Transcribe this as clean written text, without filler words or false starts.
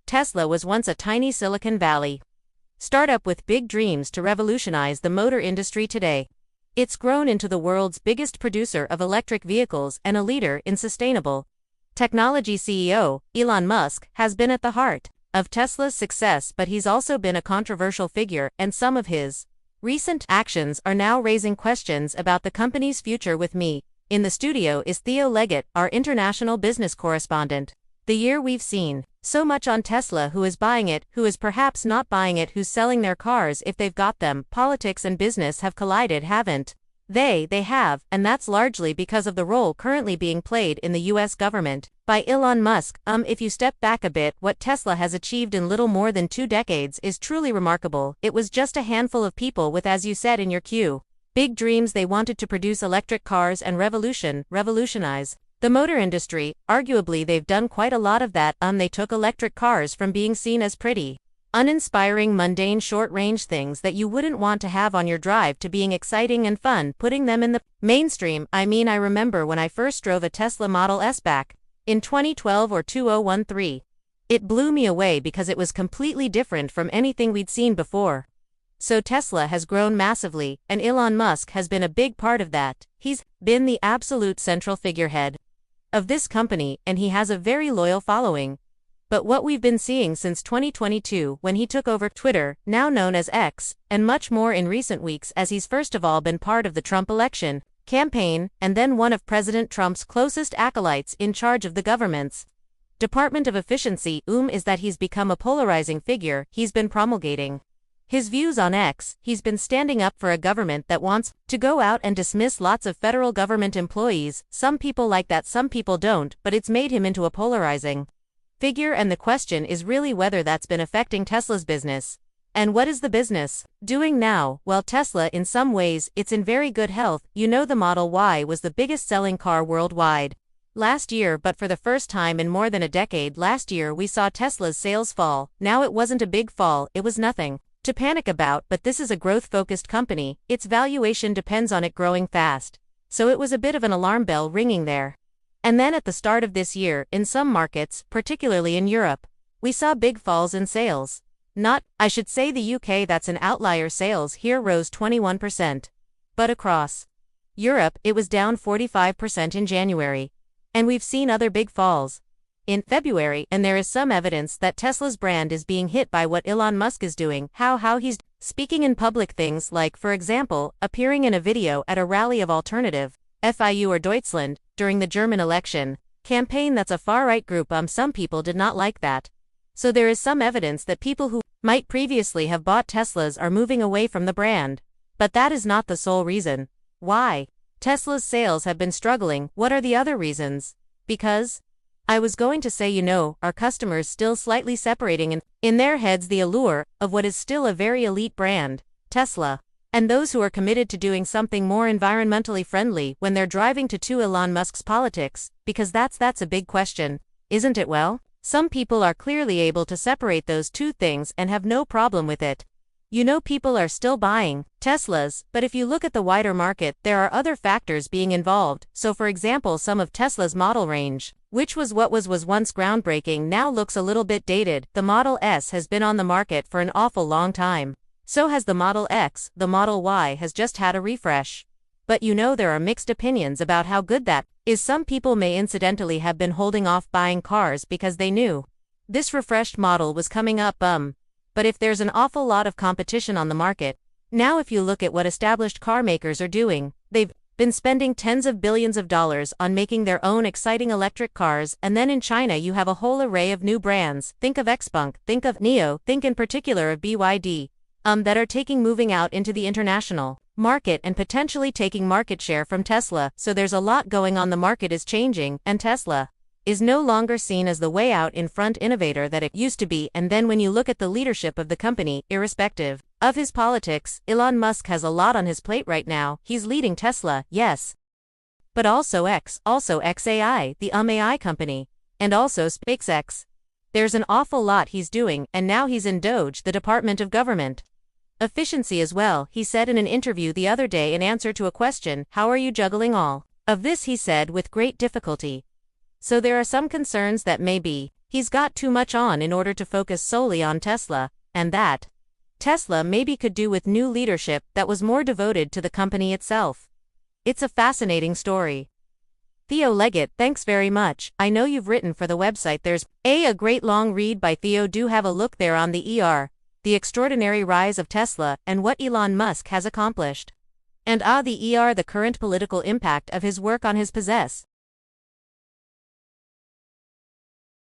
Tesla was once a tiny Silicon Valley startup with big dreams to revolutionize the motor industry today. It's grown into the world's biggest producer of electric vehicles and a leader in sustainable technology. CEO Elon Musk has been at the heart of Tesla's success, but he's also been a controversial figure, and some of his recent actions are now raising questions about the company's future. With me in the studio is Theo Leggett, our international business correspondent. The year we've seen so much on Tesla: who is buying it, who is perhaps not buying it, who's selling their cars if they've got them. Politics and business have collided, haven't they? They have, and that's largely because of the role currently being played in the US government by Elon Musk. If you step back a bit, what Tesla has achieved in little more than 2 decades is truly remarkable. It was just a handful of people with, as you said in your cue, big dreams. They wanted to produce electric cars and revolutionize the motor industry. Arguably, they've done quite a lot of that. They took electric cars from being seen as pretty, uninspiring, mundane, short-range things that you wouldn't want to have on your drive to being exciting and fun, putting them in the mainstream. I remember when I first drove a Tesla Model S back in 2012 or 2013. It blew me away because it was completely different from anything we'd seen before. So Tesla has grown massively, and Elon Musk has been a big part of that. He's been the absolute central figurehead of this company, and he has a very loyal following. But what we've been seeing since 2022, when he took over Twitter, now known as X, and much more in recent weeks, as he's first of all been part of the Trump election campaign, and then one of President Trump's closest acolytes in charge of the government's Department of Efficiency, is that he's become a polarizing figure. He's been promulgating his views on X. He's been standing up for a government that wants to go out and dismiss lots of federal government employees. Some people like that, some people don't, but it's made him into a polarizing figure, and the question is really whether that's been affecting Tesla's business. And what is the business doing now? Well, Tesla, in some ways, it's in very good health. The Model Y was the biggest selling car worldwide last year, but for the first time in more than a decade, last year we saw Tesla's sales fall. Now, it wasn't a big fall, it was nothing to panic about, but this is a growth-focused company. Its valuation depends on it growing fast. So it was a bit of an alarm bell ringing there. And then at the start of this year, in some markets, particularly in Europe, we saw big falls in sales. I should say the UK, that's an outlier. Sales here rose 21%. But across Europe, it was down 45% in January. And we've seen other big falls in February, and there is some evidence that Tesla's brand is being hit by what Elon Musk is doing. How he's speaking in public, things like, for example, appearing in a video at a rally of alternative FIU or Deutschland during the German election campaign. That's a far-right group. Some people did not like that. So there is some evidence that people who might previously have bought Teslas are moving away from the brand. But that is not the sole reason why Tesla's sales have been struggling. What are the other reasons? Because I was going to say, our customers still slightly separating in their heads the allure of what is still a very elite brand, Tesla, and those who are committed to doing something more environmentally friendly when they're driving to Elon Musk's politics, because that's a big question, isn't it? Well, some people are clearly able to separate those two things and have no problem with it. People are still buying Teslas, but if you look at the wider market, there are other factors being involved. So for example, some of Tesla's model range, which was once groundbreaking, now looks a little bit dated. The Model S has been on the market for an awful long time. So has the Model X. The Model Y has just had a refresh. But there are mixed opinions about how good that is. Some people may incidentally have been holding off buying cars because they knew this refreshed model was coming up. But if there's an awful lot of competition on the market, now if you look at what established car makers are doing, they've been spending tens of billions of dollars on making their own exciting electric cars, and then in China you have a whole array of new brands. Think of XPeng, think of NIO, think in particular of BYD, that are moving out into the international market and potentially taking market share from Tesla. So there's a lot going on. The market is changing, and Tesla is no longer seen as the way out in front innovator that it used to be. And then when you look at the leadership of the company, irrespective of his politics, Elon Musk has a lot on his plate right now. He's leading Tesla, yes, but also XAI, the AI company, and also SpaceX. There's an awful lot he's doing, and now he's in DOGE, the Department of Government Efficiency as well. He said in an interview the other day in answer to a question, "How are you juggling all of this?" He said, "With great difficulty." So there are some concerns that maybe He's got too much on in order to focus solely on Tesla, and that Tesla maybe could do with new leadership that was more devoted to the company itself. It's a fascinating story. Theo Leggett, thanks very much. I know you've written for the website. There's a great long read by Theo. Do have a look there on the The Extraordinary Rise of Tesla and What Elon Musk Has Accomplished. And the current political impact of his work on his possess.